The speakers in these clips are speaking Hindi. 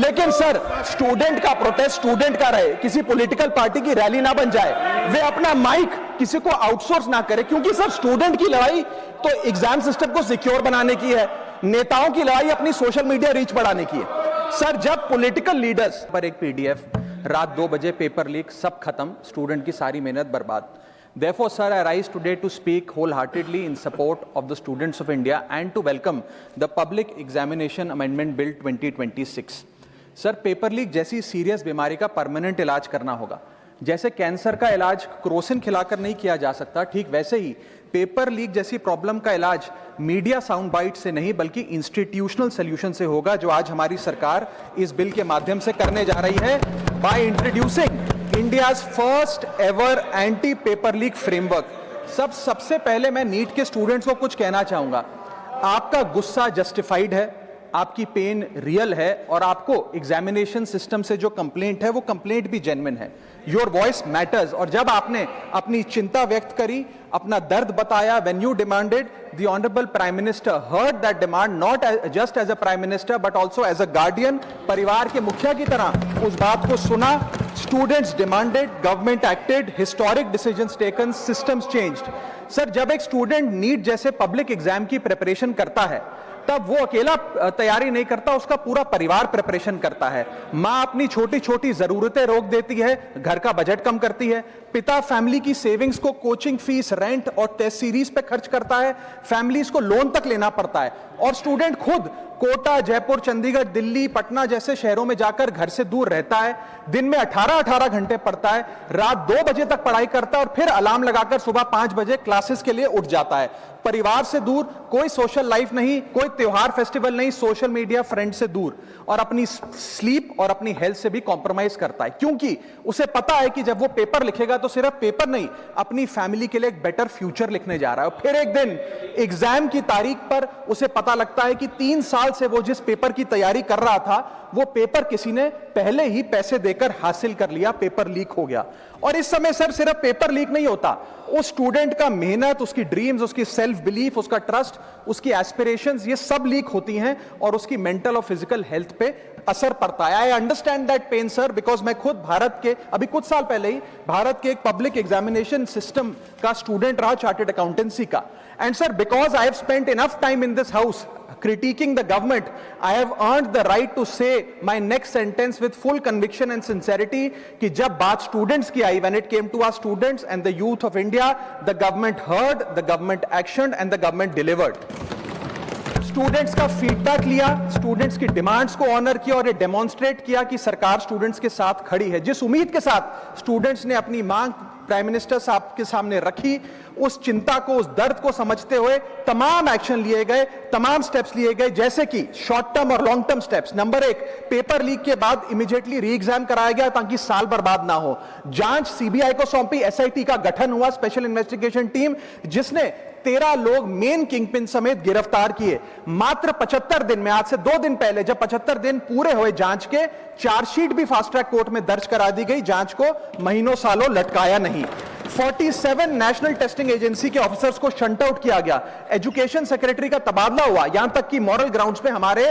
लेकिन सर स्टूडेंट का प्रोटेस्ट स्टूडेंट का रहे, किसी पॉलिटिकल पार्टी की रैली ना बन जाए, वे अपना माइक किसी को आउटसोर्स ना करे, क्योंकि सर स्टूडेंट की लड़ाई तो एग्जाम सिस्टम को सिक्योर बनाने की है, नेताओं की लड़ाई अपनी सोशल मीडिया रीच बढ़ाने की है। सर जब पॉलिटिकल लीडर्स पर एक पीडीएफ, रात 2 बजे पेपर लीक, सब खत्म, स्टूडेंट की सारी मेहनत बर्बाद। Therefore, sir, I rise today to speak wholeheartedly in support of the students of India and to welcome the Public Examination Amendment Bill 2026. Sir paper leak जैसी सीरियस बीमारी का परमानेंट इलाज करना होगा। जैसे कैंसर का इलाज क्रोसिन खिलाकर नहीं किया जा सकता, ठीक वैसे ही पेपर लीक जैसी प्रॉब्लम का इलाज मीडिया साउंड बाइट से नहीं बल्कि इंस्टीट्यूशनल सॉल्यूशन से होगा, जो आज हमारी सरकार इस बिल के माध्यम से करने जा रही है, by introducing India's first ever anti paper leak framework. सबसे पहले मैं नीट के स्टूडेंट्स को कुछ कहना चाहूंगा। आपका गुस्सा जस्टिफाइड है, आपकी पेन रियल है, और आपको एग्जामिनेशन सिस्टम से जो कंप्लेंट है वो कंप्लेंट भी जेन्युइन है। Your voice matters. और जब आपने अपनी चिंता व्यक्त करी, अपना दर्द बताया, when you demanded, the honourable prime minister heard that demand, not just as a prime minister but also as a guardian, परिवार के मुखिया की तरह उस बात को सुना। Students demanded, government acted, historic decisions taken, systems changed. Sir जब एक स्टूडेंट नीट जैसे पब्लिक एग्जाम की प्रिपरेशन करता है, तब वो अकेला तैयारी नहीं करता, उसका पूरा परिवार प्रिपरेशन करता है। माँ अपनी छोटी छोटी जरूरतें रोक देती है, घर का बजट कम करती है, पिता फैमिली की सेविंग्स को कोचिंग फीस, रेंट और टेस्ट सीरीज पे खर्च करता है, फैमिलीज को लोन तक लेना पड़ता है, और स्टूडेंट खुद कोटा, जयपुर, चंडीगढ़, दिल्ली, पटना जैसे शहरों में जाकर घर से दूर रहता है, दिन में 18-18 घंटे पढ़ता है, रात 2 बजे तक पढ़ाई करता है और फिर अलार्म लगाकर सुबह 5 बजे क्लासेस के लिए उठ जाता है। परिवार से दूर, कोई सोशल लाइफ नहीं, कोई त्योहार फेस्टिवल नहीं, सोशल मीडिया, फ्रेंड से दूर, और अपनी स्लीप और अपनी हेल्थ से भी कॉम्प्रोमाइज करता है, क्योंकि उसे पता है कि जब वो पेपर लिखेगा तो सिर्फ पेपर नहीं, अपनी फैमिली के लिए एक बेटर फ्यूचर लिखने जा रहा है। और फिर एक दिन एग्जाम की तारीख पर उसे पता लगता है कि 3 साल से वो जिस पेपर की तैयारी कर रहा था, वो पेपर किसी ने पहले ही पैसे देकर हासिल कर लिया, पेपर लीक हो गया। और इस समय सर सिर्फ पेपर लीक नहीं होता, उस स्टूडेंट का मेहनत, उसकी ड्रीम्स, उसकी सेल्फ बिलीफ, उसका ट्रस्ट, उसकी एस्पिरेशंस, ये सब लीक होती हैं और उसकी मेंटल और फिजिकल हेल्थ पे असर पड़ता है। I understand that pain sir, because मैं खुद भारत के, अभी कुछ साल पहले ही भारत के एक पब्लिक एग्जामिनेशन सिस्टम का स्टूडेंट रहा, चार्टर्ड अकाउंटेंसी का। And sir because I have spent enough time in this house critiquing the government, I have earned the right to say my next sentence with full conviction and sincerity कि जब बात students की आई, when it came to our students and the youth of India, the government heard, the government actioned and the government delivered. Students का फीडबैक लिया, स्टूडेंट्स की डिमांड्स को ऑनर किया और ये डेमोन्स्ट्रेट किया कि सरकार स्टूडेंट्स के साथ खड़ी है। जिस उम्मीद के साथ स्टूडेंट्स ने अपनी मांग प्राइम मिनिस्टर साहब के सामने रखी, उस चिंता को, उस दर्द को समझते हुए तमाम एक्शन लिए गए, तमाम स्टेप्स लिए गए, जैसे कि शॉर्ट टर्म और long term steps. Number 1, paper leak के बाद इमीडिएटली री एग्जाम कराया गया ताकि साल बर्बाद ना हो। जांच सीबीआई को सौंपी, एसआईटी का गठन हुआ, स्पेशल इन्वेस्टिगेशन टीम, जिसने 13 लोग मेन किंगपिन समेत गिरफ्तार किए। मात्र 75 दिन में, आज से 2 दिन पहले जब 75 दिन पूरे हुए जांच के, चार्जशीट भी फास्ट ट्रैक कोर्ट में दर्ज करा दी गई, जांच को महीनों सालों लटकाया नहीं। 47 नेशनल टेस्टिंग एजेंसी के ऑफिसर्स को शंट आउट किया गया, एजुकेशन सेक्रेटरी का तबादला हुआ, यहां तक कि मॉरल ग्राउंड्स पे हमारे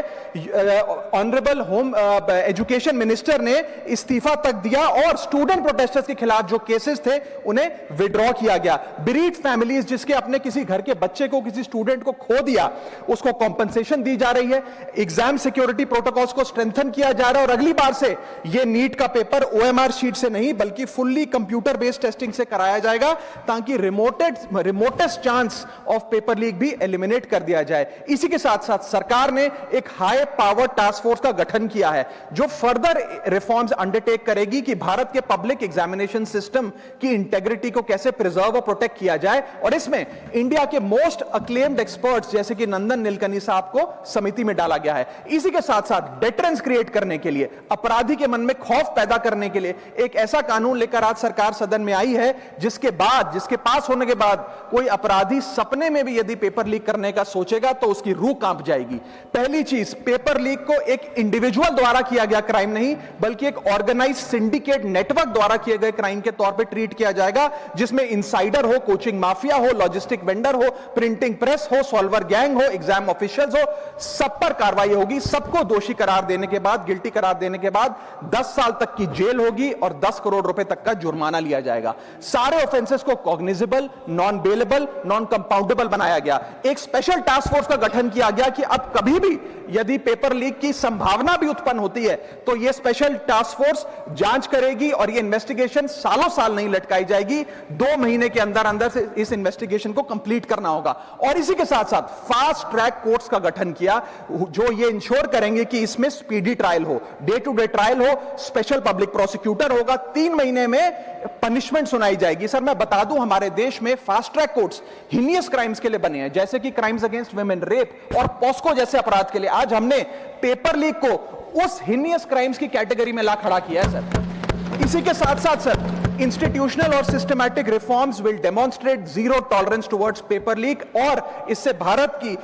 ऑनरेबल होम एजुकेशन मिनिस्टर ने इस्तीफा तक दिया, और स्टूडेंट प्रोटेस्टर्स के खिलाफ जो केसेस थे उन्हें विड्रॉ किया गया। बीरीड फैमिलीज जिसके अपने किसी घर के बच्चे को, किसी स्टूडेंट को खो दिया, उसको कॉम्पनसेशन दी जा रही है। एग्जाम सिक्योरिटी प्रोटोकॉल्स को स्ट्रेंथन किया जा रहा है, और अगली बार से ये नीट का पेपर ओएमआर शीट से नहीं बल्कि फुल्ली कंप्यूटर बेस्ड टेस्टिंग से कराया जाएगा, ताकि remotest chance of paper leak भी एलिमिनेट कर दिया जाए। इसी के साथ साथ सरकार ने एक हाई पावर टास्क फोर्स का गठन किया है, जो फर्दर रिफॉर्म्स अंडरटेक करेगी कि भारत के पब्लिक एग्जामिनेशन सिस्टम की इंटेग्रिटी को कैसे प्रिजर्व और प्रोटेक्ट किया जाए। और इसमें इंडिया के मोस्ट अक्लेम्ड एक्सपर्ट्स जैसे कि नंदन नीलकनी साहब को समिति में डाला गया है। इसी के साथ साथ डेटरेंस क्रिएट करने के लिए, अपराधी के मन में खौफ पैदा करने के लिए एक ऐसा कानून लेकर आज सरकार सदन में आई है जिसके पास होने के बाद कोई अपराधी सपने में भी यदि पेपर लीक करने का सोचेगा तो उसकी रूह कांप जाएगी। पहली चीज, पेपर लीक को एक इंडिविजुअल द्वारा किया गया क्राइम नहीं, बल्कि एक ऑर्गेनाइज्ड सिंडिकेट नेटवर्क द्वारा किए गए क्राइम के तौर पे ट्रीट किया जाएगा, जिसमें इनसाइडर हो, कोचिंग माफिया हो, लॉजिस्टिक वेंडर हो, प्रिंटिंग प्रेस हो, सॉल्वर गैंग हो, एग्जाम ऑफिशियल्स हो, सब पर कार्रवाई होगी। सबको दोषी करार देने के बाद, गिल्टी करार देने के बाद 10 साल तक की जेल होगी और 10 करोड़ रुपए तक का जुर्माना लिया जाएगा। सारे ऑफेंसेस को cognizable, non bailable, non compoundable बनाया गया। एक स्पेशल टास्क फोर्स का गठन किया गया कि अब कभी भी यदि पेपर लीक की संभावना भी उत्पन्न होती है तो यह स्पेशल टास्क फोर्स जांच करेगी और यह इन्वेस्टिगेशन सालों साल नहीं लटकाई जाएगी। 2 महीने के अंदर अंदर से इस इन्वेस्टिगेशन को कंप्लीट करना होगा। और इसी के साथ साथ फास्ट ट्रैक कोर्ट्स का गठन किया, जो यह इंश्योर करेंगे कि इसमें स्पीडी ट्रायल हो, डे टू डे ट्रायल हो, स्पेशल पब्लिक प्रोसिक्यूटर होगा, 3 महीने में पनिशमेंट सुनाई जाएगी। सर मैं बता दूं, हमारे देश में fast track courts heinous crimes के लिए बने हैं, जैसे कि क्राइम्स अगेंस्ट वुमेन, रेप और पॉस्को जैसे अपराध के लिए। आज हमने पेपर लीक को उस हिनियस क्राइम्स की कैटेगरी में ला खड़ा किया है सर। इसी के साथ साथ सर, इंस्टीट्यूशनल और systematic reforms will demonstrate zero tolerance towards paper leak, और इससे भारत की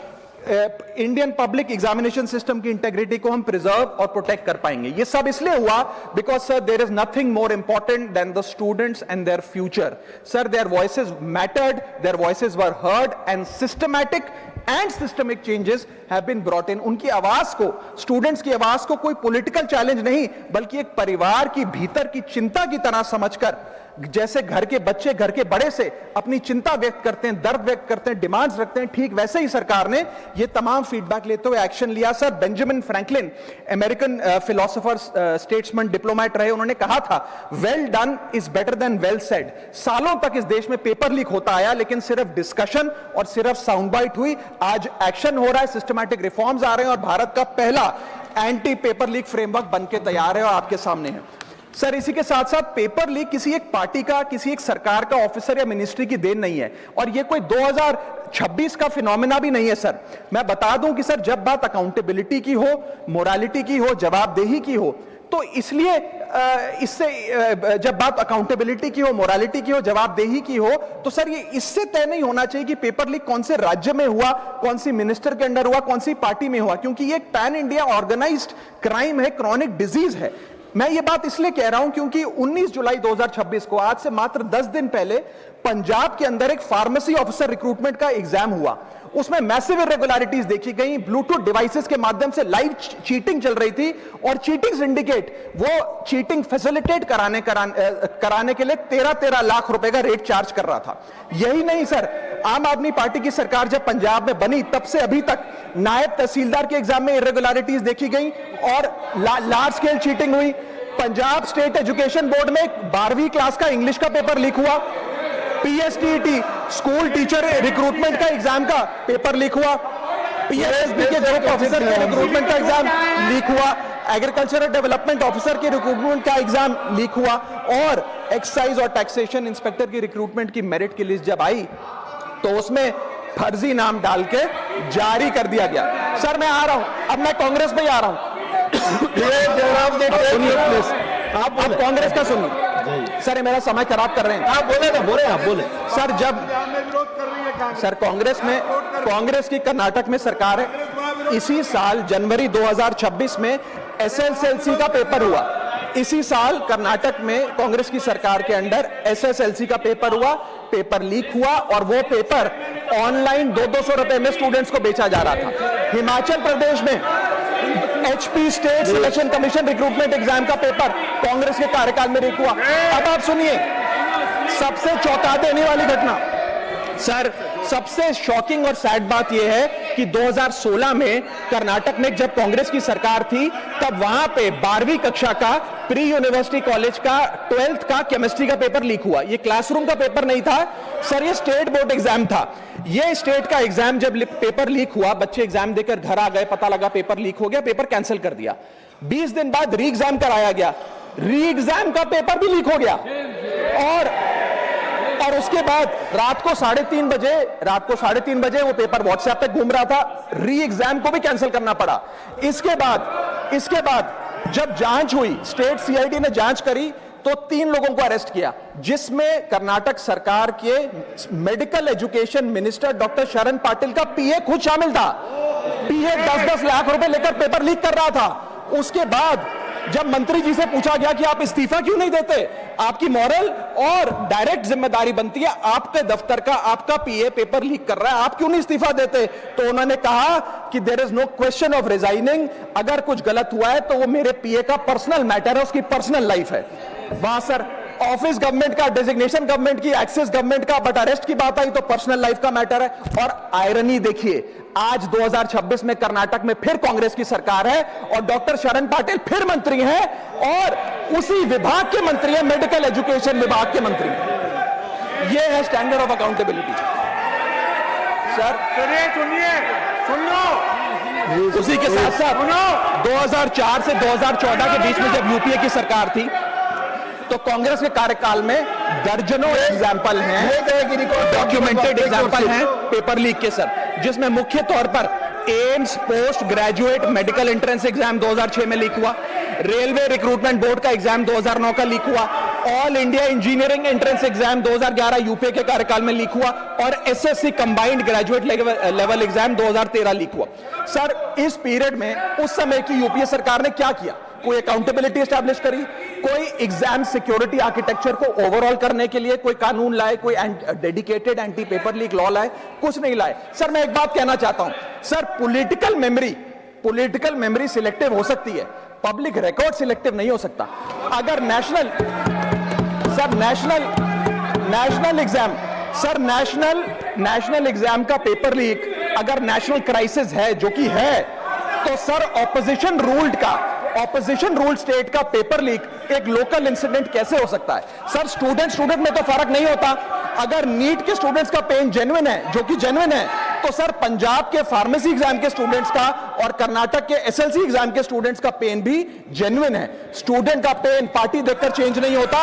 इंडियन पब्लिक एग्जामिनेशन सिस्टम की इंटेग्रिटी को हम प्रिजर्व और प्रोटेक्ट कर पाएंगे। ये सब इसलिए हुआ because sir there is nothing more important than the students and their future. Sir their voices mattered, their voices were heard and systematic and systemic changes have been brought in. उनकी आवाज को, स्टूडेंट्स की आवाज को कोई पॉलिटिकल चैलेंज नहीं, बल्कि एक परिवार की भीतर की चिंता की तरह समझकर, जैसे घर के बच्चे घर के बड़े से अपनी चिंता व्यक्त करते हैं, दर्द व्यक्त करते हैं, डिमांड्स रखते हैं, ठीक वैसे ही सरकार ने ये तमाम फीडबैक लेते हुए एक्शन लिया। Sir Benjamin Franklin, American philosopher, statesman, diplomat रहे, उन्होंने कहा था, well done is better than well said. सालों तक इस देश में पेपर लीक होता आया, लेकिन सिर्फ डिस्कशन और सिर्फ साउंड बाइट हुई। आज एक्शन हो रहा है, सिस्टमैटिक रिफॉर्म्स आ रहे हैं और भारत का पहला एंटी पेपर लीक फ्रेमवर्क बनके तैयार है और आपके सामने है। सर इसी के साथ साथ पेपर लीक किसी एक पार्टी का, किसी एक सरकार का ऑफिसर या मिनिस्ट्री की देन नहीं है, और ये कोई 2026 का फिनोमेना भी नहीं है। सर मैं बता दूं कि सर जब बात अकाउंटेबिलिटी की हो, मोरालिटी की हो, जवाबदेही की हो, तो इसलिए इससे जब बात अकाउंटेबिलिटी की हो, मोरालिटी की हो, जवाबदेही की हो, तो सर ये इससे तय नहीं होना चाहिए कि पेपर लीक कौन से राज्य में हुआ, कौन सी मिनिस्टर के अंडर हुआ, कौन सी पार्टी में हुआ, क्योंकि ये एक पैन इंडिया ऑर्गेनाइज्ड क्राइम है, क्रॉनिक डिजीज है। मैं ये बात इसलिए कह रहा हूं क्योंकि 19 जुलाई 2026 को, आज से मात्र 10 दिन पहले, पंजाब के अंदर एक फार्मेसी ऑफिसर रिक्रूटमेंट का एग्जाम हुआ। उसमें मैसिव इरेगुलरिटीज देखी गई, ब्लूटूथ डिवाइसेस के माध्यम से लाइव चीटिंग चल रही थी, और चीटिंग सिंडिकेट वो चीटिंग फैसिलिटेट कराने के लिए 13-13 लाख रुपए का रेट चार्ज कर रहा था। यही नहीं सर, आम आदमी पार्टी की सरकार जब पंजाब में बनी तब से अभी तक नायब तहसीलदार के एग्जाम में इरेगुलरिटीज देखी गई और लार्ज स्केल चीटिंग हुई। पंजाब स्टेट एजुकेशन बोर्ड में 12वीं क्लास का इंग्लिश का पेपर लीक हुआ, पीएसटीटी स्कूल टीचर रिक्रूटमेंट का एग्जाम का पेपर लीक हुआ, पीएसएसबी के ग्रुप ऑफिसर के रिक्रूटमेंट का एग्जाम लीक हुआ, एग्रीकल्चरल डेवलपमेंट ऑफिसर के रिक्रूटमेंट का एग्जाम लीक हुआ, और एक्साइज और टैक्सेशन इंस्पेक्टर की रिक्रूटमेंट की मेरिट की लिस्ट जब आई तो उसमें फर्जी नाम डाल के जारी कर दिया गया। सर मैं आ रहा हूं, अब मैं कांग्रेस में ही आ रहा हूं। आप कांग्रेस का सुनिए सर, ये मेरा समय खराब कर रहे हैं। आप बोले ना, आप बोले सर। जब सर कांग्रेस की कर्नाटक में सरकार है, इसी साल जनवरी 2026 में एसएसएलसी का पेपर हुआ। इसी साल कर्नाटक में कांग्रेस की सरकार के अंडर एसएसएलसी का पेपर हुआ, पेपर लीक हुआ, और वो पेपर ऑनलाइन 200 रुपए में स्टूडेंट्स को बेचा जा रहा था। हिमाचल प्रदेश में HP state selection commission recruitment exam का पेपर कांग्रेस के कार्यकाल में लीक हुआ। अब आप सुनिए सबसे चौंका देने वाली घटना। सर सबसे शॉकिंग और सैड बात यह है कि 2016 में कर्नाटक में जब कांग्रेस की सरकार थी तब वहां पे 12वीं कक्षा का प्री यूनिवर्सिटी कॉलेज का 12th का केमिस्ट्री का पेपर लीक हुआ। ये क्लासरूम का पेपर नहीं था सर, ये स्टेट बोर्ड एग्जाम था। ये स्टेट का एग्जाम जब पेपर लीक हुआ, बच्चे एग्जाम देकर घर आ गए, पता लगा पेपर लीक हो गया, पेपर कैंसिल कर दिया। 20 दिन बाद री एग्जाम कराया गया, री एग्जाम का पेपर भी लीक हो गया, और उसके बाद रात को 3:30 बजे वो पेपर व्हाट्सएप पे घूम रहा था, री एग्जाम को भी कैंसिल करना पड़ा। इसके बाद जब जांच हुई, स्टेट सीआईडी ने जांच करी तो 3 लोगों को अरेस्ट किया, जिसमें कर्नाटक सरकार के मेडिकल एजुकेशन मिनिस्टर डॉक्टर शरण पाटिल का पीए खुद शामिल था। पीए 10-10 लाख रुपए लेकर पेपर लीक कर रहा था। उसके बाद जब मंत्री जी से पूछा गया कि आप इस्तीफा क्यों नहीं देते, आपकी मॉरल और डायरेक्ट जिम्मेदारी बनती है, आपके दफ्तर का आपका पीए पेपर लीक कर रहा है, आप क्यों नहीं इस्तीफा देते, तो उन्होंने कहा कि there is no question of resigning, अगर कुछ गलत हुआ है तो वो मेरे पीए का पर्सनल मैटर है, उसकी पर्सनल लाइफ है। वहां सर ऑफिस गवर्नमेंट का, डेजिग्नेशन गवर्नमेंट की, एक्सेस गवर्नमेंट का, बट अरेस्ट की बात आई तो पर्सनल लाइफ का मैटर है। और आयरनी देखिए, आज 2026 में कर्नाटक में फिर कांग्रेस की सरकार है और डॉक्टर शरण पाटिल फिर मंत्री हैं और उसी विभाग के मंत्री हैं, मेडिकल एजुकेशन विभाग के मंत्री। ये है स्टैंडर्ड ऑफ अकाउंटेबिलिटी। सर सुन लो, उसी के साथ साथ 2004 से 2014 के बीच में जब यूपीए की सरकार थी तो कांग्रेस के कार्यकाल में दर्जनों एग्जाम्पल हैं, डॉक्यूमेंटेड एग्जाम्पल हैं पेपर लीक के सर, जिसमें मुख्य तौर पर AIIMS post graduate medical entrance exam 2006 में लीक हुआ, रेलवे रिक्रूटमेंट बोर्ड का एग्जाम 2009 का लीक हुआ, all India engineering entrance exam 2011 UPA के कार्यकाल में लीक हुआ और SSC combined graduate level exam 2013 leak हुआ। सर इस पीरियड में उस समय की यूपीए सरकार ने क्या किया? कोई अकाउंटेबिलिटी एस्टैब्लिश करी, कोई एग्जाम सिक्योरिटी आर्किटेक्चर को ओवरऑल करने के लिए कोई कानून लाए, कोई dedicated anti paper leak law लाए, कुछ नहीं लाए। सर मैं एक बात कहना चाहता हूं, सर पॉलिटिकल मेमोरी सिलेक्टिव हो सकती है, पब्लिक रिकॉर्ड सिलेक्टिव नहीं हो सकता। अगर नेशनल एग्जाम का पेपर लीक अगर नेशनल क्राइसिस है, जो कि है, तो सर ऑपोजिशन रूल्ड स्टेट का पेपर लीक एक लोकल इंसिडेंट कैसे हो सकता है? सर स्टूडेंट में तो फर्क नहीं होता। अगर नीट के स्टूडेंट्स का पेन जेन्युइन है, जो कि जेन्युइन है, तो सर पंजाब के फार्मेसी एग्जाम के स्टूडेंट्स का और कर्नाटक के एसएलसी एग्जाम के स्टूडेंट्स का पेन भी जेन्युइन है। स्टूडेंट का पेन पार्टी देखकर चेंज नहीं होता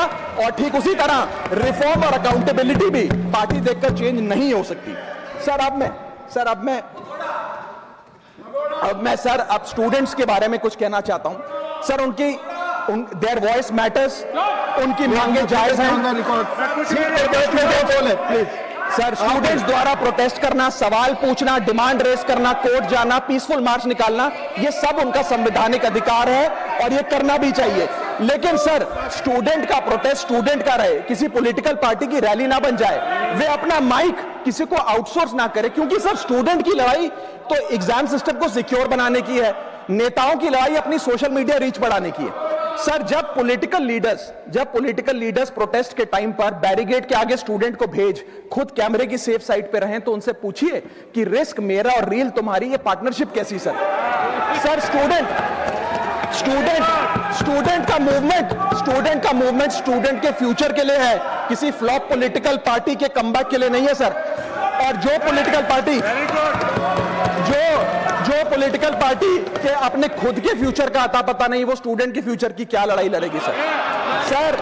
और ठीक उसी तरह रिफॉर्म और अकाउंटेबिलिटी भी पार्टी देखकर चेंज नहीं हो सकती। अब मैं स्टूडेंट्स के बारे में कुछ कहना चाहता हूं। सर देयर वॉइस मैटर्स, उनकी मांगे जायज हैं। सर स्टूडेंट्स द्वारा प्रोटेस्ट करना, सवाल पूछना, डिमांड रेस करना, कोर्ट जाना, पीसफुल मार्च निकालना, ये सब उनका संवैधानिक अधिकार है और ये करना भी चाहिए। लेकिन सर स्टूडेंट का प्रोटेस्ट स्टूडेंट का रहे, किसी पॉलिटिकल पार्टी की रैली ना बन जाए, वे अपना माइक किसी को आउटसोर्स ना करे, क्योंकि सर स्टूडेंट की लड़ाई तो एग्जाम सिस्टम को सिक्योर बनाने की है, नेताओं की लड़ाई अपनी सोशल मीडिया रीच बढ़ाने की है। सर जब पॉलिटिकल लीडर्स प्रोटेस्ट के टाइम पर बैरिकेड के आगे स्टूडेंट को भेज खुद कैमरे की सेफ साइड पे रहें, तो उनसे पूछिए कि रिस्क मेरा और रील तुम्हारी, ये पार्टनरशिप कैसी? सर स्टूडेंट का मूवमेंट स्टूडेंट के फ्यूचर के लिए है, किसी फ्लॉप पॉलिटिकल पार्टी के कमबैक के लिए नहीं है सर। और जो पॉलिटिकल पार्टी के अपने खुद के फ्यूचर का आता पता नहीं, वो स्टूडेंट के फ्यूचर की क्या लड़ाई लड़ेगी? सर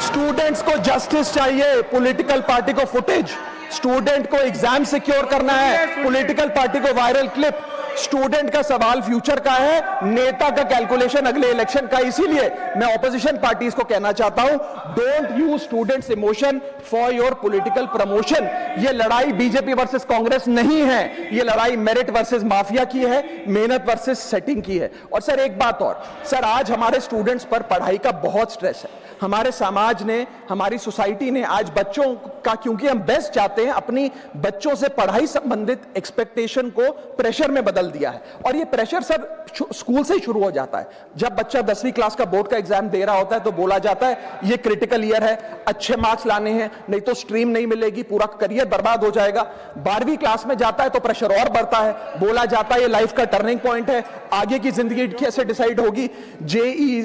स्टूडेंट्स को जस्टिस चाहिए, पॉलिटिकल पार्टी को फुटेज। स्टूडेंट को एग्जाम सिक्योर करना है, पॉलिटिकल पार्टी को वायरल क्लिप। स्टूडेंट का सवाल फ्यूचर का है, नेता का कैलकुलेशन अगले इलेक्शन का। इसीलिए मैं ऑपोजिशन पार्टीज को कहना चाहता हूं, don't use students emotion for your political promotion. ये लड़ाई बीजेपी वर्सेस कांग्रेस नहीं है, ये लड़ाई मेरिट वर्सेस माफिया की है, मेहनत वर्सेस सेटिंग की है। और सर एक बात और, सर आज हमारे स्टूडेंट्स पर पढ़ाई का बहुत स्ट्रेस है। हमारे समाज ने, हमारी सोसाइटी ने आज बच्चों का, क्योंकि हम बेस्ट चाहते हैं, अपनी बच्चों से पढ़ाई संबंधित एक्सपेक्टेशन को प्रेशर में बदल दिया है। और ये प्रेशर सर स्कूल से ही शुरू हो जाता है। जब बच्चा 10वीं क्लास का बोर्ड का एग्जाम दे रहा होता है तो बोला जाता है ये क्रिटिकल ईयर है, अच्छे मार्क्स लाने हैं, नहीं तो स्ट्रीम नहीं मिलेगी, पूरा करियर बर्बाद हो जाएगा। 12वीं क्लास में जाता है तो प्रेशर और बढ़ता है, बोला जाता है ये लाइफ का टर्निंग पॉइंट है, आगे की जिंदगी कैसे डिसाइड होगी। जेईई,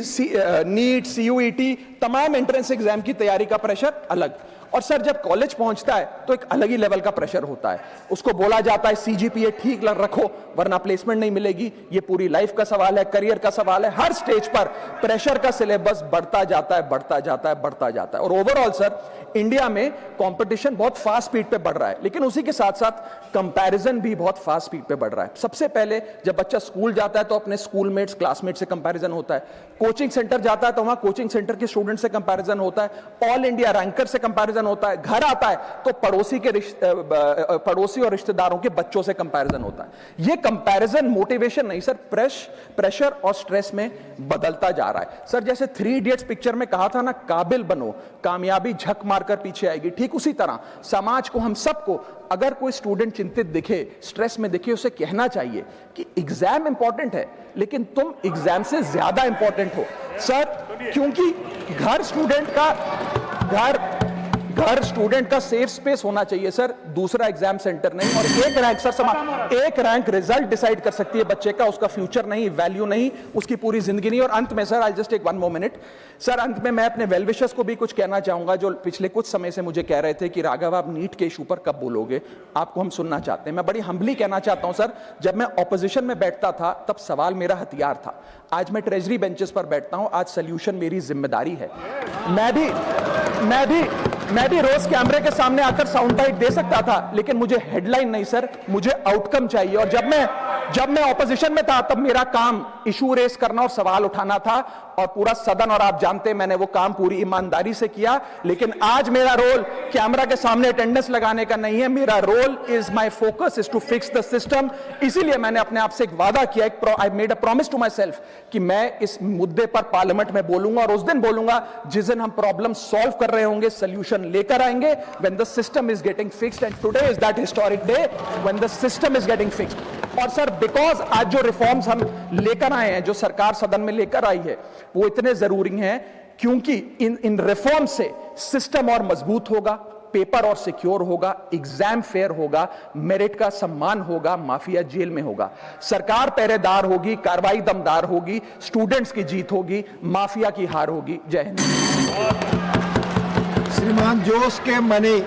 नीट, सीयूईटी, तमाम एंट्रेंस एग्जाम की तैयारी का प्रेशर अलग। और सर जब कॉलेज पहुंचता है तो एक अलग ही लेवल का प्रेशर होता है, उसको बोला जाता है सीजीपीए ठीक रखो वरना प्लेसमेंट नहीं मिलेगी। ये पूरी लाइफ का सवाल है, करियर का सवाल है, हर स्टेज पर प्रेशर का सिलेबस बढ़ता जाता है, बढ़ता जाता है, बढ़ता जाता है। और ओवरऑल सर इंडिया में कंपटीशन बहुत फास्ट स्पीड पे बढ़ रहा है, लेकिन उसी के साथ साथ कंपैरिजन भी बहुत फास्ट स्पीड पे बढ़ रहा है। सबसे पहले जब बच्चा स्कूल जाता है तो अपने स्कूलमेट्स क्लासमेट से कंपैरिजन होता है, कोचिंग सेंटर जाता है तो वहां कोचिंग सेंटर के स्टूडेंट से कंपैरिजन होता है, ऑल इंडिया रैंकर से कंपैरिजन होता है, घर आता है तो पड़ोसी और रिश्तेदारों के बच्चों से कंपैरिजन होता है। ये कंपैरिजन मोटिवेशन नहीं सर, प्रेशर और स्ट्रेस में बदलता जा रहा है। सर जैसे 3 इडियट्स पिक्चर में कहा था ना, काबिल बनो कामयाबी झक मारकर पीछे आएगी, ठीक उसी तरह समाज को, हम सबको, अगर कोई स्टूडेंट चिंतित दिखे, स्ट्रेस में दिखे, उसे कहना चाहिए कि एग्जाम इंपॉर्टेंट है लेकिन तुम एग्जाम से ज्यादा इंपॉर्टेंट हो सर, क्योंकि घर स्टूडेंट का सेफ स्पेस होना चाहिए सर, दूसरा एग्जाम सेंटर नहीं। और एक रैंक सर एक रैंक रिजल्ट डिसाइड कर सकती है बच्चे का, उसका फ्यूचर नहीं, वैल्यू नहीं, उसकी पूरी जिंदगी नहीं। और अंत में sir, I just take 1 more minute sir, अंत में मैं अपने वेल विशर्स को भी कुछ कहना चाहूंगा जो पिछले कुछ समय से मुझे कह रहे थे कि राघव आप नीट के इशू पर कब बोलोगे, आपको हम सुनना चाहते हैं। मैं बड़ी हम्बली कहना चाहता हूं सर, जब मैं ऑपोजिशन में बैठता था तब सवाल मेरा हथियार था, आज मैं ट्रेजरी बेंचेस पर बैठता हूं, आज सोल्यूशन मेरी जिम्मेदारी है। मैं भी रोज कैमरे के सामने आकर साउंड बाइट दे सकता था, लेकिन मुझे हेडलाइन नहीं सर, मुझे आउटकम चाहिए। और जब मैं ऑपोजिशन में था तब मेरा काम इशू रेस करना और सवाल उठाना था, और पूरा सदन और आप जानते हैं मैंने वो काम पूरी ईमानदारी से किया। लेकिन आज मेरा रोल कैमरा के सामने अटेंडेंस लगाने का नहीं है, मेरा role is my focus is to fix the system. इसीलिए मैंने अपने आप से एक वादा किया, I made a promise to myself कि मैं इस मुद्दे पर पार्लियामेंट में बोलूंगा, और उस दिन बोलूंगा जिस दिन हम प्रॉब्लम सॉल्व कर रहे होंगे, सोल्यूशन लेकर आएंगे, when the system is getting fixed. And today is that historic day when the system is getting fixed. और सर बिकॉज आज जो रिफॉर्म्स हम लेकर आए हैं, जो सरकार सदन में लेकर आई है, वो इतने जरूरी हैं क्योंकि इन रिफॉर्म से सिस्टम और मजबूत होगा, पेपर और सिक्योर होगा, एग्जाम फेयर होगा, मेरिट का सम्मान होगा, माफिया जेल में होगा, सरकार पहरेदार होगी, कार्रवाई दमदार होगी, स्टूडेंट्स की जीत होगी, माफिया की हार होगी। जय हिंद। श्रीमान जोश के मनी